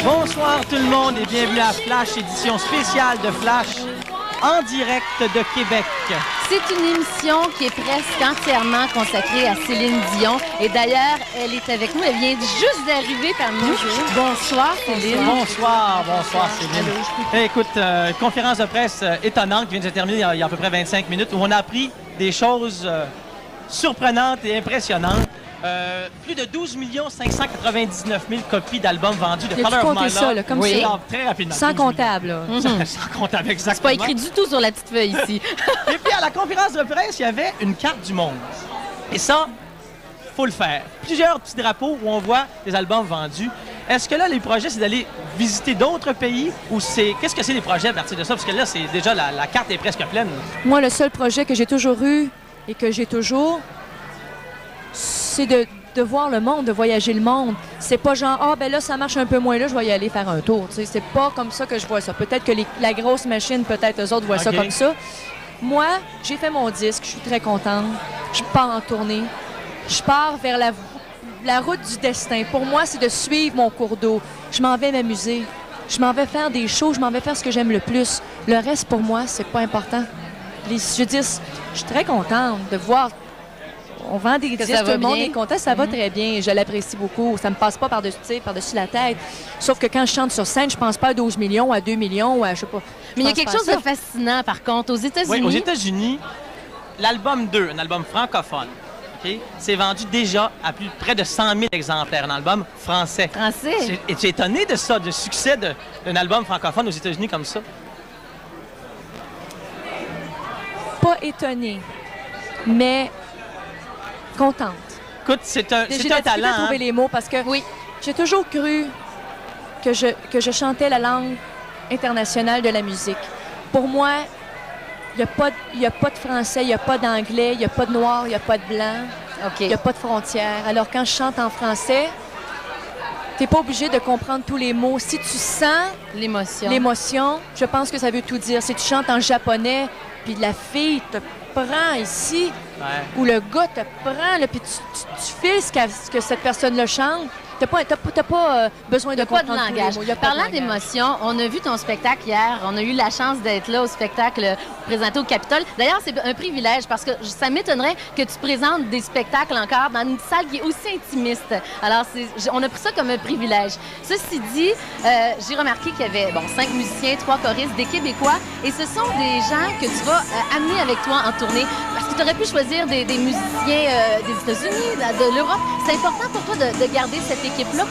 Bonsoir tout le monde et bienvenue à Flash, édition spéciale de Flash, en direct de Québec. C'est une émission qui est presque entièrement consacrée à Céline Dion. Et d'ailleurs, elle est avec nous. Elle vient juste d'arriver parmi nous. Bonsoir, Céline. Bonsoir Céline. Écoute, conférence de presse étonnante qui vient de se terminer il y a à peu près 25 minutes où on a appris des choses surprenantes et impressionnantes. Plus de 12 599 000 copies d'albums vendus de Color of My Love. Ça, là, comme oui, ça. Très rapidement. Sans comptable. Là. Sans comptable, exactement. C'est pas écrit du tout sur la petite feuille ici. Et puis à la conférence de presse, il y avait une carte du monde. Et ça, faut le faire. Plusieurs petits drapeaux où on voit les albums vendus. Est-ce que là, les projets, c'est d'aller visiter d'autres pays ou c'est... Qu'est-ce que c'est les projets à partir de ça? Parce que là, c'est déjà, la carte est presque pleine. Moi, le seul projet que j'ai toujours eu et que j'ai toujours, c'est de voir le monde, de voyager le monde. C'est pas genre, ah, ben là, ça marche un peu moins là, je vais y aller faire un tour. T'sais, c'est pas comme ça que je vois ça. Peut-être que la grosse machine, peut-être eux autres voient ça comme ça. Moi, j'ai fait mon disque, je suis très contente. Je pars en tournée. Je pars vers la route du destin. Pour moi, c'est de suivre mon cours d'eau. Je m'en vais m'amuser. Je m'en vais faire des shows, je m'en vais faire ce que j'aime le plus. Le reste, pour moi, c'est pas important. Je veux dire, je suis très contente de voir. On vend des disques, tout le monde est content, ça va très bien. Je l'apprécie beaucoup. Ça me passe pas par-dessus la tête. Sauf que quand je chante sur scène, je pense pas à 12 millions, à 2 millions, ou à je sais pas. Mais il y a quelque chose de fascinant, par contre, aux États-Unis. Oui, aux États-Unis, l'album 2, un album francophone, c'est vendu déjà à près de 100 000 exemplaires, un album français. Français? Es-tu étonné de ça, du succès d'un album francophone aux États-Unis comme ça? Pas étonné, mais contente. Écoute, c'est un talent. J'ai de trouver les mots parce que j'ai toujours cru que je chantais la langue internationale de la musique. Pour moi, il n'y a pas de français, il n'y a pas d'anglais, il n'y a pas de noir, il n'y a pas de blanc, il n'y a pas de frontières. Alors quand je chante en français, tu n'es pas obligé de comprendre tous les mots. Si tu sens l'émotion, je pense que ça veut tout dire. Si tu chantes en japonais, puis la fille te prend ici, ou le gars te prend, là, puis tu fais ce que cette personne-là chante. T'as pas besoin de comprendre pas de langage. Parlant d'émotion, on a vu ton spectacle hier. On a eu la chance d'être là au spectacle présenté au Capitole. D'ailleurs, c'est un privilège parce que ça m'étonnerait que tu présentes des spectacles encore dans une salle qui est aussi intimiste. Alors, on a pris ça comme un privilège. Ceci dit, j'ai remarqué qu'il y avait 5 musiciens, 3 choristes, des Québécois. Et ce sont des gens que tu vas amener avec toi en tournée. Parce que tu aurais pu choisir des musiciens des États-Unis, de l'Europe. C'est important pour toi de garder cette équipe-là.